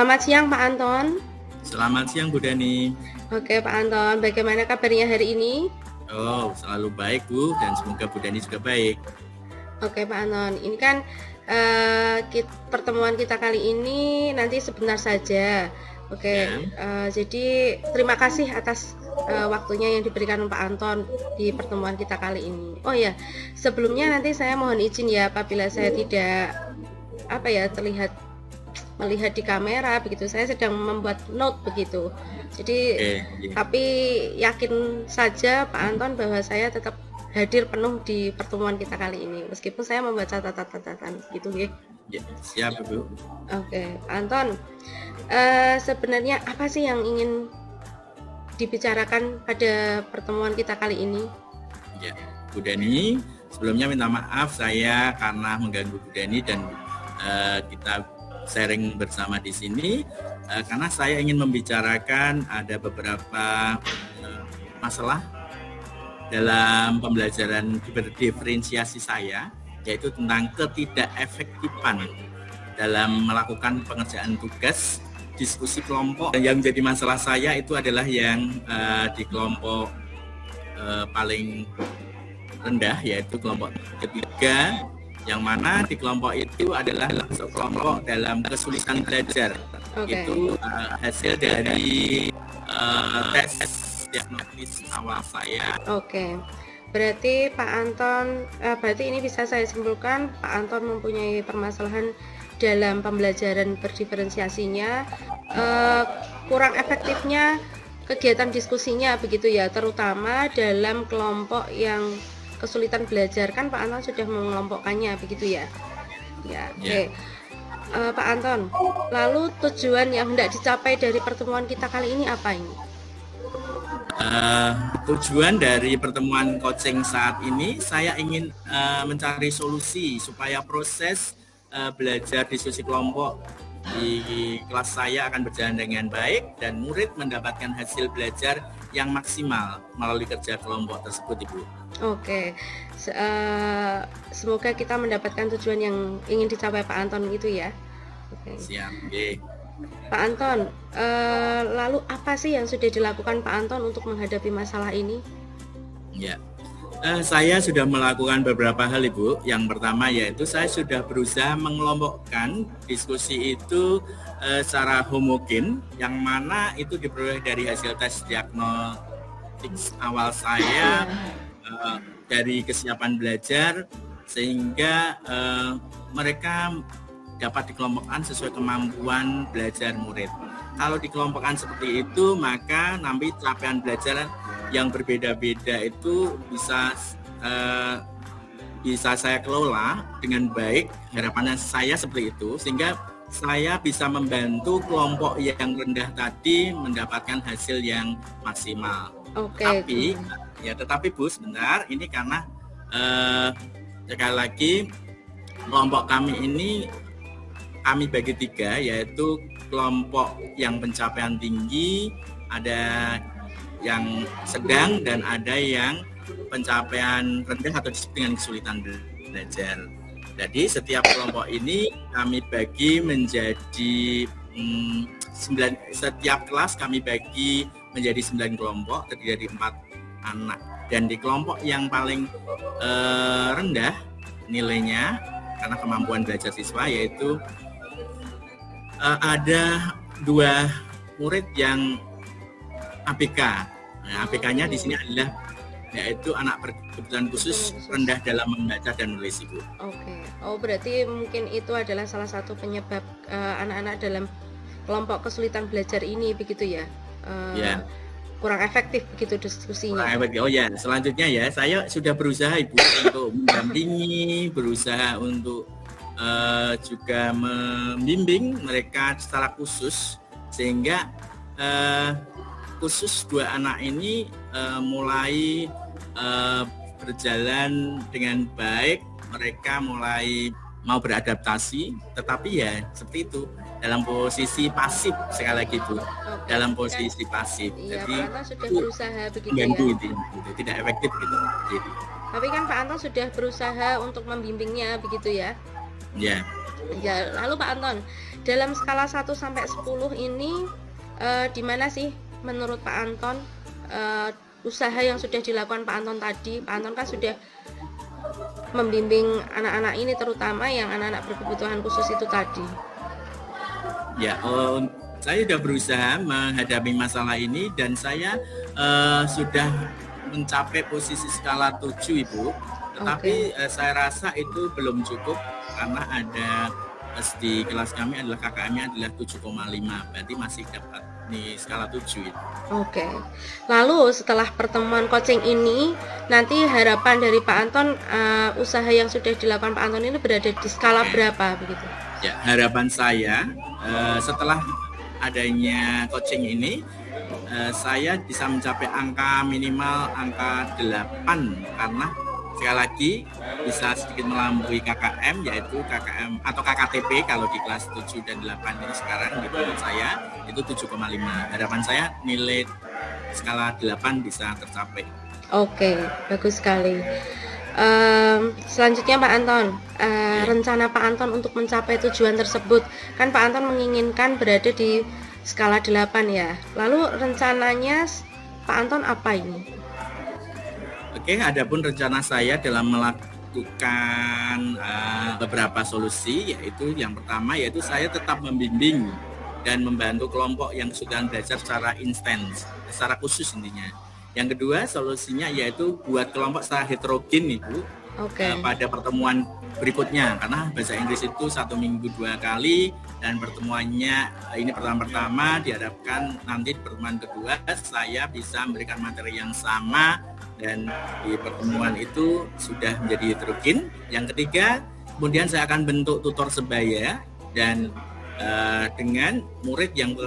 Selamat siang Pak Anton. Selamat siang Bu Dani. Oke Pak Anton, bagaimana kabarnya hari ini? Oh, selalu baik Bu, dan semoga Bu Dani juga baik. Oke Pak Anton, ini kan pertemuan kita kali ini nanti sebentar saja. Oke, jadi terima kasih atas waktunya yang diberikan Pak Anton di pertemuan kita kali ini. Oh ya, sebelumnya nanti saya mohon izin ya apabila saya tidak terlihat melihat di kamera begitu, saya sedang membuat note begitu. Jadi tapi yakin saja Pak Anton bahwa saya tetap hadir penuh di pertemuan kita kali ini meskipun saya membuat catatan gitu ya. Ya, siap Bu. Oke, Pak Anton, sebenarnya apa sih yang ingin dibicarakan pada pertemuan kita kali ini? Ya, Bu Dani, sebelumnya minta maaf saya karena mengganggu Bu Dani dan kita sharing bersama di sini karena saya ingin membicarakan ada beberapa masalah dalam pembelajaran berdiferensiasi saya, yaitu tentang ketidakefektifan dalam melakukan pengerjaan tugas diskusi kelompok. Dan yang menjadi masalah saya itu adalah yang di kelompok paling rendah, yaitu kelompok ketiga, yang mana di kelompok itu adalah kelompok dalam kesulitan belajar. Itu hasil dari tes diagnosis awal saya. Oke, berarti Pak Anton, berarti ini bisa saya simpulkan Pak Anton mempunyai permasalahan dalam pembelajaran berdiferensiasinya, kurang efektifnya kegiatan diskusinya begitu ya, terutama dalam kelompok yang kesulitan belajar. Kan Pak Anton sudah mengelompokkannya begitu ya. Ya, oke. Pak Anton, lalu tujuan yang hendak dicapai dari pertemuan kita kali ini apa ini? Tujuan dari pertemuan coaching saat ini, saya ingin mencari solusi supaya proses belajar diskusi kelompok di kelas saya akan berjalan dengan baik dan murid mendapatkan hasil belajar yang maksimal melalui kerja kelompok tersebut, Ibu. Oke, semoga kita mendapatkan tujuan yang ingin dicapai Pak Anton gitu ya. Oke. Siap. Pak Anton, lalu apa sih yang sudah dilakukan Pak Anton untuk menghadapi masalah ini? Ya, saya sudah melakukan beberapa hal, Ibu. Yang pertama yaitu saya sudah berusaha mengelompokkan diskusi itu secara homogen, yang mana itu diperoleh dari hasil tes diagnostik awal saya, dari kesiapan belajar, sehingga mereka dapat dikelompokkan sesuai kemampuan belajar murid. Kalau dikelompokkan seperti itu, maka nanti capaian belajar yang berbeda-beda itu bisa saya kelola dengan baik. Harapannya saya seperti itu, sehingga saya bisa membantu kelompok yang rendah tadi mendapatkan hasil yang maksimal. Tetapi Bu, sebentar, ini karena sekali lagi kelompok kami ini kami bagi tiga, yaitu kelompok yang pencapaian tinggi, ada yang sedang, dan ada yang pencapaian rendah atau disebut dengan kesulitan belajar. Jadi setiap kelompok ini kami bagi menjadi 9, setiap kelas kami bagi menjadi 9 kelompok, terdiri dari 4 anak. Dan di kelompok yang paling rendah nilainya karena kemampuan belajar siswa, yaitu ada 2 murid yang ABK. Nah, ABK-nya di sini adalah yaitu anak berkebutuhan khusus rendah dalam membaca dan menulis, Ibu. Oke. Oh, berarti mungkin itu adalah salah satu penyebab anak-anak dalam kelompok kesulitan belajar ini begitu ya? Ya. Kurang efektif begitu diskusinya. Oh ya, selanjutnya ya, saya sudah berusaha, Ibu, untuk mendampingi, berusaha untuk juga membimbing mereka secara khusus, sehingga khusus 2 anak ini mulai berjalan dengan baik. Mereka mulai mau beradaptasi, tetapi ya seperti itu, dalam posisi pasif, sekali lagi Bu, dalam posisi pasif. Iya, jadi Pak Anton sudah berusaha begitu ya. Itu tidak efektif gitu. Tapi kan Pak Anton sudah berusaha untuk membimbingnya begitu ya. Ya. Ya, lalu Pak Anton, dalam skala 1 sampai 10 ini di mana sih menurut Pak Anton usaha yang sudah dilakukan Pak Anton tadi? Pak Anton kan sudah membimbing anak-anak ini, terutama yang anak-anak berkebutuhan khusus itu tadi. Ya, saya sudah berusaha menghadapi masalah ini dan saya sudah mencapai posisi skala 7, Ibu. Tetapi saya rasa itu belum cukup karena ada di kelas kami adalah KKM-nya adalah 7,5, berarti masih dapat di skala 7 itu. Oke. Lalu setelah pertemuan coaching ini, nanti harapan dari Pak Anton usaha yang sudah dilakukan Pak Anton ini berada di skala berapa begitu? Ya, harapan saya setelah adanya coaching ini saya bisa mencapai angka minimal angka 8 karena sekali lagi bisa sedikit melampaui KKM, yaitu KKM atau KKTP kalau di kelas 7 dan 8 ini sekarang di tempat saya itu 7,5. Harapan saya nilai skala 8 bisa tercapai. Oke, bagus sekali. Selanjutnya Pak Anton, rencana Pak Anton untuk mencapai tujuan tersebut, kan Pak Anton menginginkan berada di skala 8 ya. Lalu rencananya Pak Anton apa ini? Oke, adapun rencana saya dalam melakukan beberapa solusi, yaitu yang pertama yaitu saya tetap membimbing dan membantu kelompok yang sudah belajar secara instan, secara khusus intinya. Yang kedua solusinya yaitu buat kelompok secara heterogen Ibu. Pada pertemuan berikutnya, karena bahasa Inggris itu 1 minggu 2 kali dan pertemuannya ini pertama diharapkan nanti di pertemuan kedua saya bisa memberikan materi yang sama dan di pertemuan itu sudah menjadi heterogen. Yang ketiga, kemudian saya akan bentuk tutor sebaya dan dengan murid yang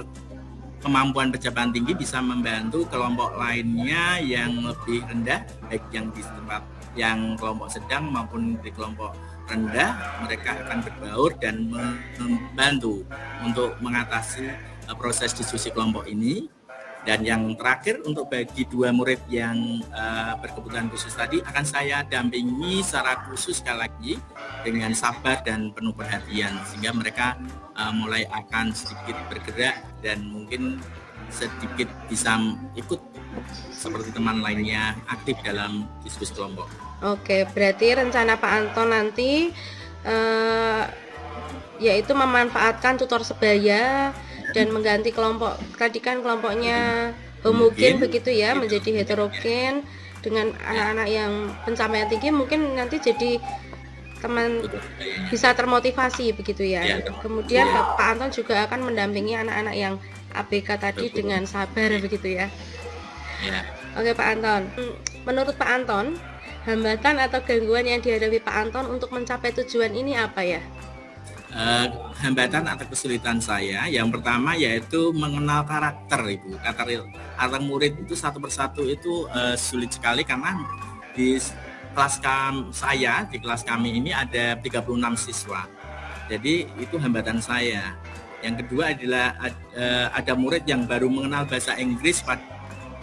kemampuan pencapaian tinggi bisa membantu kelompok lainnya yang lebih rendah, baik yang di tempat yang kelompok sedang maupun di kelompok rendah, mereka akan berbaur dan membantu untuk mengatasi proses diskusi kelompok ini. Dan yang terakhir untuk bagi 2 murid yang berkebutuhan khusus tadi akan saya dampingi secara khusus sekali lagi dengan sabar dan penuh perhatian sehingga mereka mulai akan sedikit bergerak dan mungkin sedikit bisa ikut seperti teman lainnya aktif dalam diskusi kelompok. Oke, berarti rencana Pak Anton nanti yaitu memanfaatkan tutor sebaya dan mengganti kelompok, tadi kan kelompoknya homogen begitu ya, menjadi heterogen dengan anak-anak yang pencapaian tinggi, mungkin nanti jadi teman bisa termotivasi begitu ya. Kemudian Pak Anton juga akan mendampingi anak-anak yang ABK tadi dengan sabar begitu ya. Oke Pak Anton, menurut Pak Anton, hambatan atau gangguan yang dihadapi Pak Anton untuk mencapai tujuan ini apa ya? Hambatan atau kesulitan saya yang pertama yaitu mengenal karakter Ibu. Karakter murid itu satu persatu itu sulit sekali karena di kelas saya di kelas kami ini ada 36 siswa. Jadi itu hambatan saya. Yang kedua adalah ada murid yang baru mengenal bahasa Inggris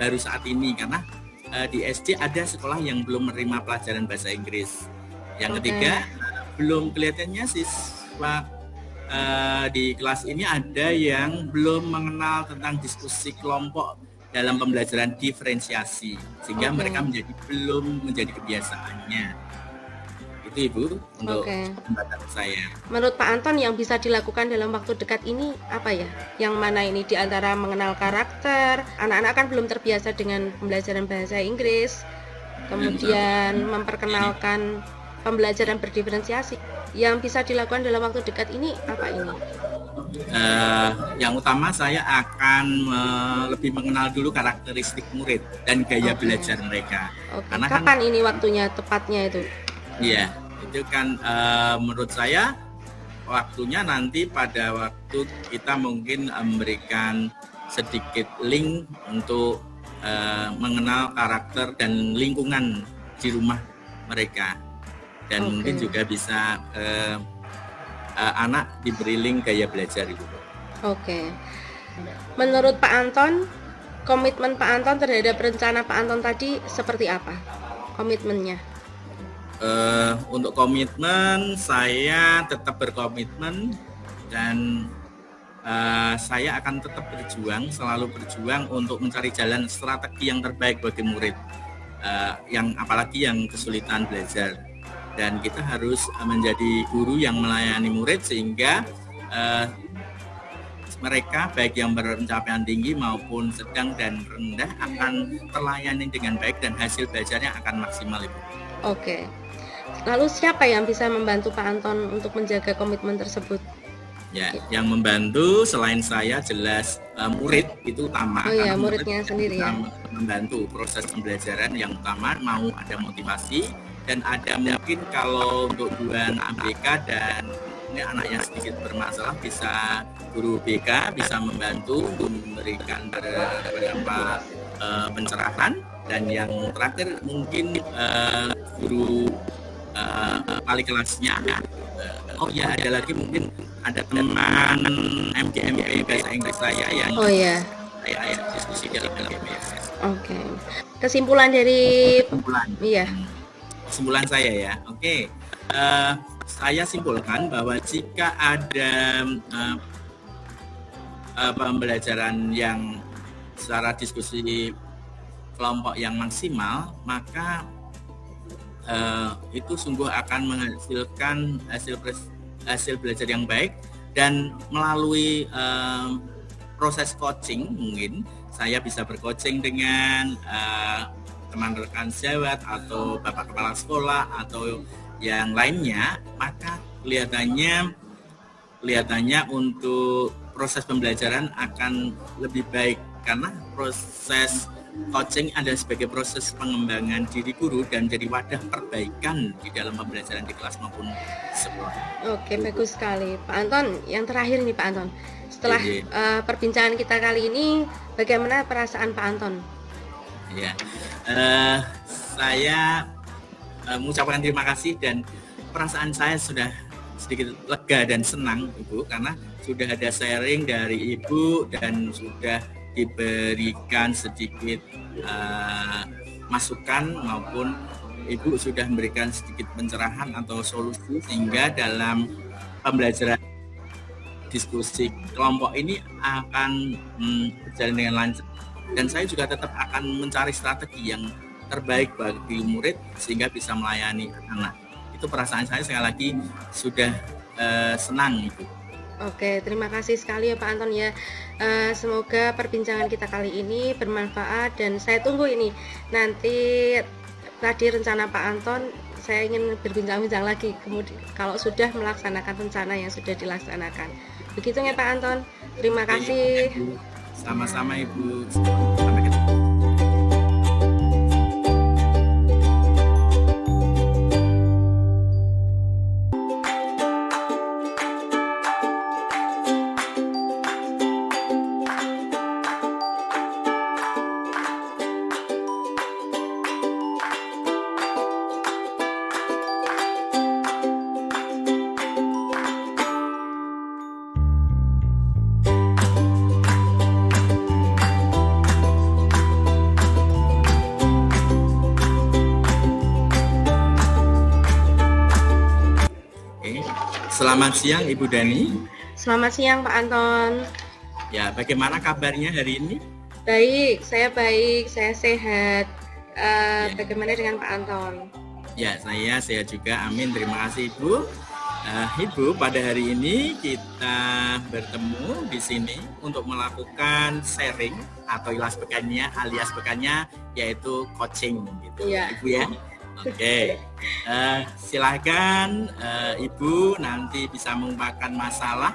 baru saat ini karena di SD ada sekolah yang belum menerima pelajaran bahasa Inggris. Yang ketiga belum kelihatannya siswa di kelas ini ada yang belum mengenal tentang diskusi kelompok dalam pembelajaran diferensiasi sehingga mereka belum menjadi kebiasaannya. Itu Ibu untuk hambatan saya. Menurut Pak Anton yang bisa dilakukan dalam waktu dekat ini apa ya? Yang mana ini di antara mengenal karakter, anak-anak kan belum terbiasa dengan pembelajaran bahasa Inggris, kemudian memperkenalkan pembelajaran berdiferensiasi. Yang bisa dilakukan dalam waktu dekat ini apa ini? Yang utama saya akan lebih mengenal dulu karakteristik murid dan gaya belajar mereka. Karena kapan ini waktunya tepatnya itu? Iya, itu kan menurut saya waktunya nanti pada waktu kita mungkin memberikan sedikit link untuk mengenal karakter dan lingkungan di rumah mereka. Dan mungkin juga bisa anak diberi link gaya belajar itu. Menurut Pak Anton, komitmen Pak Anton terhadap rencana Pak Anton tadi seperti apa? Komitmennya? Untuk komitmen saya tetap berkomitmen dan saya akan tetap selalu berjuang untuk mencari jalan strategi yang terbaik bagi murid, apalagi yang kesulitan belajar. Dan kita harus menjadi guru yang melayani murid sehingga mereka baik yang berpencapaian tinggi maupun sedang dan rendah akan terlayani dengan baik dan hasil belajarnya akan maksimal, Ibu. Oke. Lalu siapa yang bisa membantu Pak Anton untuk menjaga komitmen tersebut? Ya, yang membantu selain saya jelas murid itu utama. Oh iya, muridnya sendiri ya. Membantu proses pembelajaran yang utama, mau ada motivasi dan ada mungkin kalau untuk dua anak BK dan ini anaknya sedikit bermasalah, bisa guru BK bisa membantu memberikan beberapa pencerahan, dan yang terakhir mungkin guru wali kelasnya. Oh ya, ada lagi mungkin ada teman MGMP bahasa Inggris saya yang saya diskusi dalam MGMPSS. Oke. Kesimpulan dari kesimpulan saya ya. Oke. Saya simpulkan bahwa jika ada pembelajaran yang secara diskusi kelompok yang maksimal, maka itu sungguh akan menghasilkan hasil belajar yang baik. Dan melalui proses coaching, mungkin saya bisa bercoaching dengan teman rekan sejawat atau bapak kepala sekolah atau yang lainnya, maka kelihatannya untuk proses pembelajaran akan lebih baik, karena proses coaching adalah sebagai proses pengembangan diri guru dan jadi wadah perbaikan di dalam pembelajaran di kelas maupun sekolah. Oke, bagus sekali Pak Anton. Yang terakhir nih Pak Anton, setelah perbincangan kita kali ini, bagaimana perasaan Pak Anton? Ya, saya mengucapkan terima kasih, dan perasaan saya sudah sedikit lega dan senang, Ibu, karena sudah ada sharing dari Ibu dan sudah diberikan sedikit masukan, maupun Ibu sudah memberikan sedikit pencerahan atau solusi, sehingga dalam pembelajaran diskusi kelompok ini akan berjalan dengan lancar. Dan saya juga tetap akan mencari strategi yang terbaik bagi murid sehingga bisa melayani anak. Itu perasaan saya sekali lagi sudah senang, Ibu. Oke, terima kasih sekali ya Pak Anton ya. Semoga perbincangan kita kali ini bermanfaat, dan saya tunggu ini nanti tadi rencana Pak Anton. Saya ingin berbincang-bincang lagi kemudian kalau sudah melaksanakan rencana yang sudah dilaksanakan. Begitu ya Pak Anton. Terima kasih. Sama-sama Ibu. Sampai ketemu. Selamat siang Ibu Dani. Selamat siang Pak Anton. Ya, bagaimana kabarnya hari ini? Baik, saya sehat. Bagaimana dengan Pak Anton? Ya, saya sehat juga, amin. Terima kasih Ibu. Ibu, pada hari ini kita bertemu di sini untuk melakukan sharing atau alias pekannya yaitu coaching gitu, Ibu ya. Oke, silakan Ibu nanti bisa mengungkapkan masalah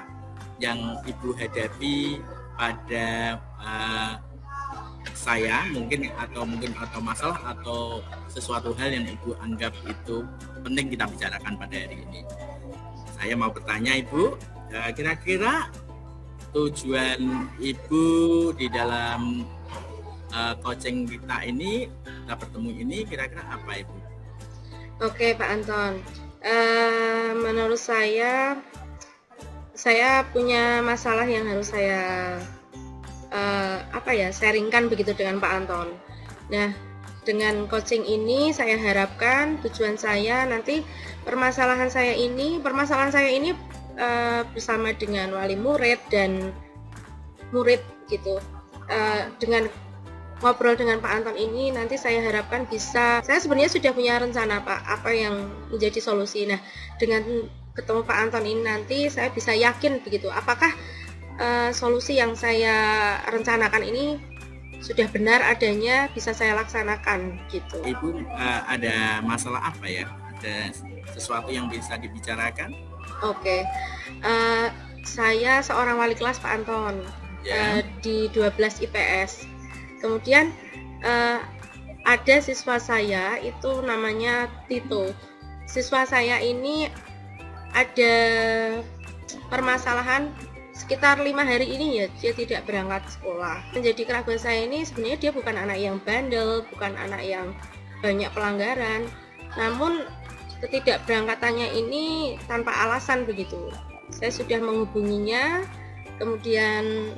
yang Ibu hadapi pada saya mungkin atau masalah atau sesuatu hal yang Ibu anggap itu penting kita bicarakan pada hari ini. Saya mau bertanya Ibu, kira-kira tujuan Ibu di dalam coaching kita ini, kita bertemu ini, kira-kira apa Ibu? Oke Pak Anton, menurut saya punya masalah yang harus saya sharingkan begitu dengan Pak Anton. Nah, dengan coaching ini saya harapkan tujuan saya nanti permasalahan saya ini bersama dengan wali murid dan murid gitu. Dengan ngobrol dengan Pak Anton ini nanti saya harapkan bisa, saya sebenarnya sudah punya rencana Pak, apa yang menjadi solusi. Nah, dengan ketemu Pak Anton ini nanti saya bisa yakin begitu, apakah solusi yang saya rencanakan ini sudah benar adanya, bisa saya laksanakan gitu. Ibu ada masalah apa ya? Ada sesuatu yang bisa dibicarakan? Oke. Saya seorang wali kelas Pak Anton di 12 IPS. Kemudian ada siswa saya itu namanya Tito. Siswa saya ini ada permasalahan sekitar 5 hari ini ya, dia tidak berangkat sekolah. Menjadi keraguan saya ini sebenarnya dia bukan anak yang bandel, bukan anak yang banyak pelanggaran, namun ketidakberangkatannya ini tanpa alasan begitu. Saya sudah menghubunginya, kemudian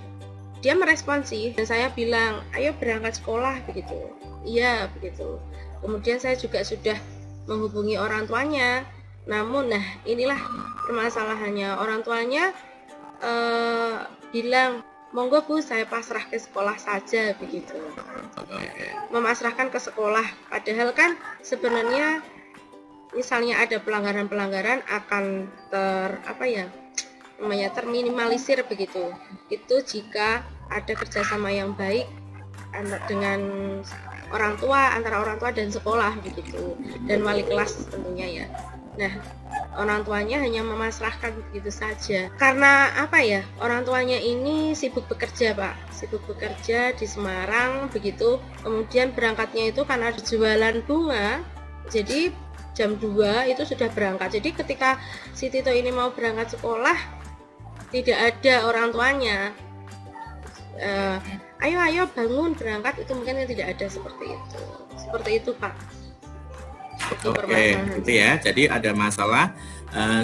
dia merespon sih, dan saya bilang ayo berangkat sekolah begitu. Iya begitu. Kemudian saya juga sudah menghubungi orang tuanya, namun nah inilah permasalahannya, orang tuanya bilang monggo Bu, saya pasrah ke sekolah saja begitu. Memasrahkan ke sekolah, padahal kan sebenarnya misalnya ada pelanggaran-pelanggaran akan terminimalisir begitu. Itu jika ada kerjasama yang baik dengan orang tua, antara orang tua dan sekolah begitu, dan wali kelas tentunya ya. Nah, orang tuanya hanya memasrahkan begitu saja. Karena orang tuanya ini sibuk bekerja Pak, sibuk bekerja di Semarang begitu. Kemudian berangkatnya itu karena jualan bunga, jadi jam 2 itu sudah berangkat. Jadi ketika si Tito ini mau berangkat sekolah, tidak ada orang tuanya. Ayo bangun berangkat, itu mungkin tidak ada seperti itu Pak. Oke, gitu ya. Jadi ada masalah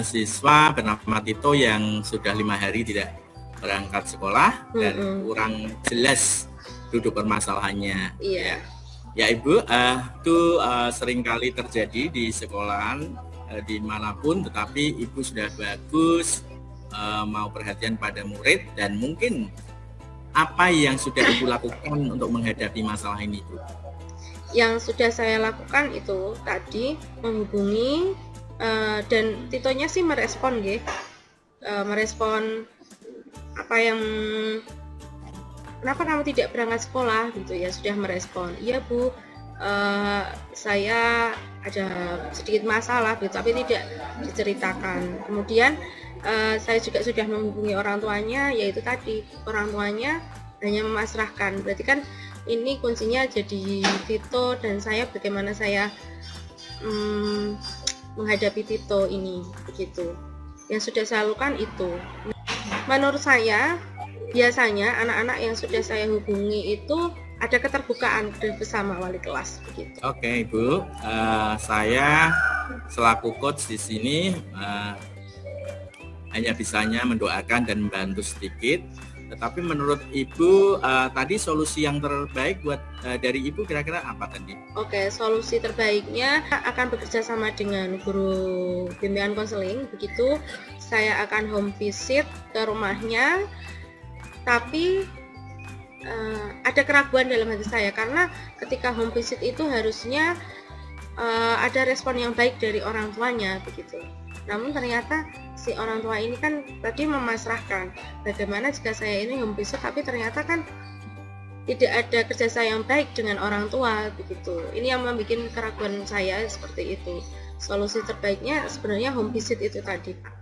siswa bernama Tito yang sudah 5 hari tidak berangkat sekolah dan kurang jelas duduk permasalahannya. Iya. Ya Ibu, itu seringkali terjadi di sekolahan dimanapun, tetapi Ibu sudah bagus mau perhatian pada murid, dan mungkin apa yang sudah Ibu lakukan untuk menghadapi masalah ini Ibu? Yang sudah saya lakukan itu tadi menghubungi dan Titonya sih merespon merespon apa yang kenapa kamu tidak berangkat sekolah gitu ya, sudah merespon. Iya Bu, saya ada sedikit masalah gitu, tapi tidak diceritakan. Kemudian saya juga sudah menghubungi orang tuanya, yaitu tadi orang tuanya hanya memasrahkan. Berarti kan ini kuncinya jadi Tito dan saya, bagaimana saya menghadapi Tito ini begitu. Yang sudah saya lakukan itu. Menurut saya biasanya anak-anak yang sudah saya hubungi itu ada keterbukaan bersama wali kelas begitu. Oke Ibu, saya selaku coach di sini hanya bisanya mendoakan dan membantu sedikit. Tetapi menurut Ibu tadi solusi yang terbaik buat dari Ibu kira-kira apa tadi? Oke, solusi terbaiknya akan bekerja sama dengan guru bimbingan konseling. Begitu saya akan home visit ke rumahnya. Tapi ada keraguan dalam hati saya, karena ketika home visit itu harusnya ada respon yang baik dari orang tuanya begitu. Namun ternyata si orang tua ini kan tadi memasrahkan, bagaimana jika saya ini home visit tapi ternyata kan tidak ada kerjasama yang baik dengan orang tua begitu. Ini yang membuat keraguan saya seperti itu. Solusi terbaiknya sebenarnya home visit itu tadi Pak.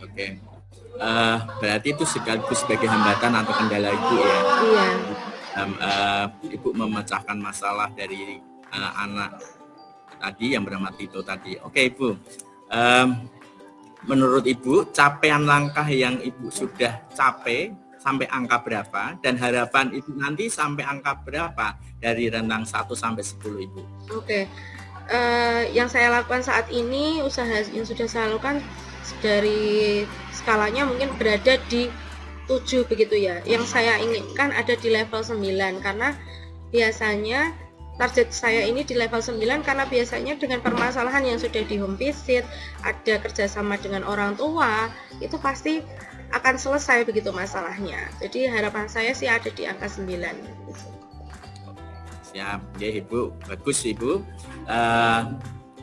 Oke. Berarti itu sekaligus sebagai hambatan atau kendala Ibu ya? Iya. Ibu memecahkan masalah dari anak tadi yang bernama Tito tadi. Oke Ibu. Menurut Ibu, capaian langkah yang Ibu sudah capai sampai angka berapa, dan harapan Ibu nanti sampai angka berapa dari rentang 1 sampai 10 Ibu? Oke. Yang saya lakukan saat ini, usaha yang sudah saya lakukan dari skalanya mungkin berada di 7 begitu ya. Yang saya inginkan ada di level 9, karena biasanya target saya ini di level 9 karena biasanya dengan permasalahan yang sudah di home visit, ada kerjasama dengan orang tua, itu pasti akan selesai begitu masalahnya. Jadi harapan saya sih ada di angka 9 gitu. Siap, ya Ibu, bagus Ibu.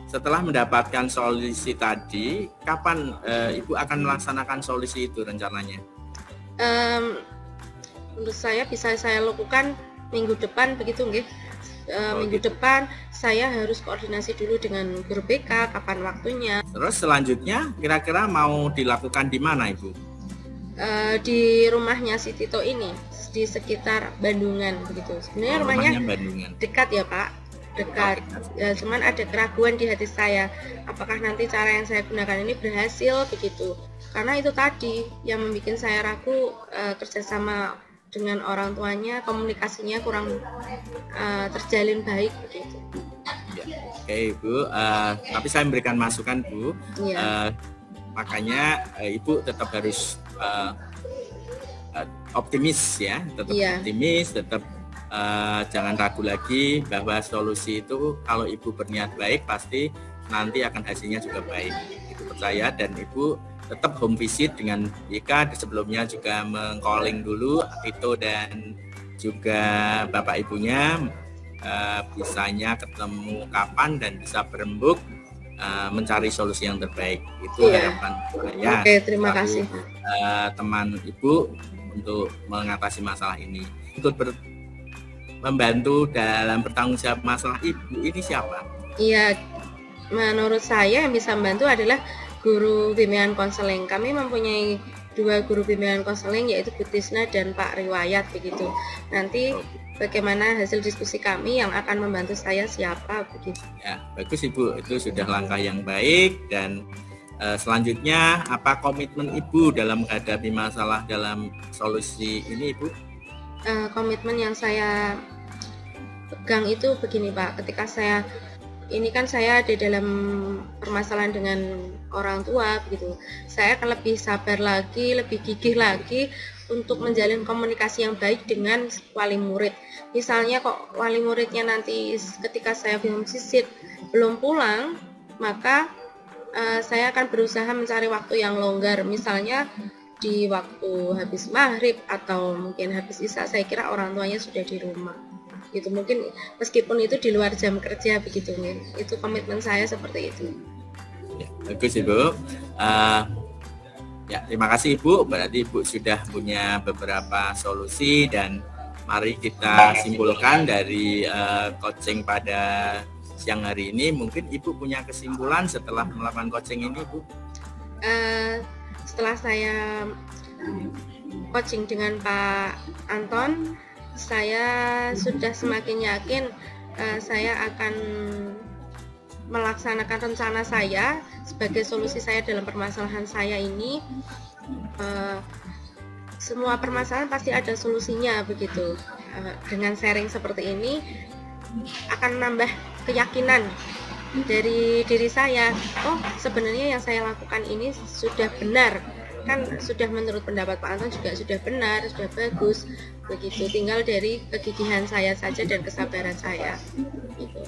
Setelah mendapatkan solusi tadi, kapan Ibu akan melaksanakan solusi itu rencananya? Menurut saya bisa saya lakukan minggu depan begitu nggih. Minggu depan saya harus koordinasi dulu dengan guru BK kapan waktunya. Terus selanjutnya kira-kira mau dilakukan di mana Ibu? Di rumahnya si Tito ini di sekitar Bandungan begitu. Sebenarnya rumahnya Bandungan. Dekat ya Pak, dekat. Ya, cuman ada keraguan di hati saya, apakah nanti cara yang saya gunakan ini berhasil begitu. Karena itu tadi yang membuat saya ragu, kerjasama dengan orang tuanya, komunikasinya kurang terjalin baik begitu. Ya, oke Ibu, tapi saya memberikan masukan Bu. Ya. Makanya Ibu tetap harus optimis ya, tetap optimis, tetap jangan ragu lagi bahwa solusi itu kalau Ibu berniat baik pasti nanti akan hasilnya juga baik. Ibu percaya dan Ibu tetap home visit dengan Ika, sebelumnya juga meng-calling dulu Tito dan juga bapak ibunya, bisanya ketemu kapan dan bisa berembuk mencari solusi yang terbaik. Itu harapan saya. Oke, terima kasih. Teman Ibu untuk mengatasi masalah ini. Untuk membantu dalam bertanggung jawab masalah Ibu ini siapa? Iya, menurut saya yang bisa membantu adalah guru bimbingan konseling. Kami mempunyai 2 guru bimbingan konseling, yaitu Bu Tisna dan Pak Riwayat begitu. Nanti bagaimana hasil diskusi kami yang akan membantu saya siapa begitu. Ya, bagus Ibu, itu sudah langkah yang baik. Dan selanjutnya apa komitmen Ibu dalam menghadapi masalah dalam solusi ini Ibu? Komitmen yang saya pegang itu begini Pak, ketika saya ini kan saya ada dalam permasalahan dengan orang tua begitu, saya akan lebih sabar lagi, lebih gigih lagi untuk menjalin komunikasi yang baik dengan wali murid. Misalnya kok wali muridnya nanti ketika saya home visit belum pulang, maka saya akan berusaha mencari waktu yang longgar, misalnya di waktu habis maghrib atau mungkin habis isya. Saya kira orang tuanya sudah di rumah gitu, mungkin meskipun itu di luar jam kerja begitu nih. Itu komitmen saya seperti itu. Ya, bagus Ibu. Ya, terima kasih Ibu. Berarti Ibu sudah punya beberapa solusi dan mari kita simpulkan dari coaching pada siang hari ini. Mungkin Ibu punya kesimpulan setelah melakukan coaching ini Ibu? Setelah saya coaching dengan Pak Anton, saya sudah semakin yakin saya akan melaksanakan rencana saya sebagai solusi saya dalam permasalahan saya ini. Semua permasalahan pasti ada solusinya begitu. Dengan sharing seperti ini akan nambah keyakinan dari diri saya. Oh, sebenarnya yang saya lakukan ini sudah benar. Kan sudah menurut pendapat Pak Anton juga sudah benar, sudah bagus begitu, tinggal dari kegigihan saya saja dan kesabaran saya gitu.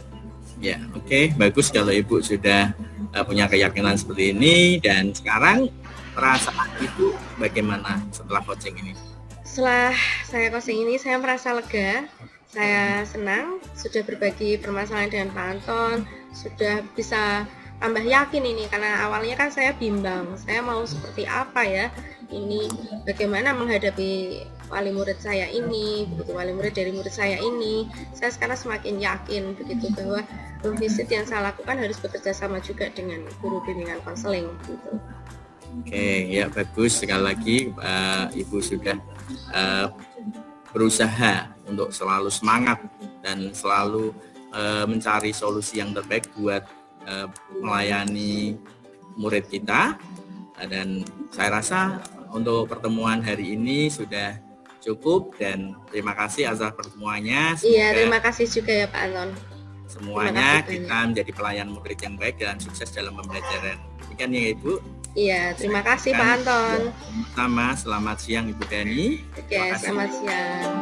Ya, oke, bagus kalau Ibu sudah punya keyakinan seperti ini. Dan sekarang perasaan Ibu bagaimana setelah coaching ini? Setelah saya coaching ini saya merasa lega, saya senang, sudah berbagi permasalahan dengan Pak Anton, sudah bisa tambah yakin ini, karena awalnya kan saya bimbang, saya mau seperti apa ya ini, bagaimana menghadapi wali murid saya ini, begitu, wali murid dari murid saya ini. Saya sekarang semakin yakin begitu bahwa home visit yang saya lakukan harus bekerja sama juga dengan guru bimbingan konseling gitu. Oke, ya bagus sekali lagi Ibu sudah berusaha untuk selalu semangat dan selalu mencari solusi yang terbaik buat melayani murid kita. Dan saya rasa untuk pertemuan hari ini sudah cukup dan terima kasih atas pertemuannya. Iya, terima kasih juga ya Pak Anton. Semuanya kita menjadi pelayan murid yang baik dan sukses dalam pembelajaran. Demikian ya Ibu. Iya, terima kasih Pak Anton. Sama, selamat siang Ibu Dani. Oke, selamat siang.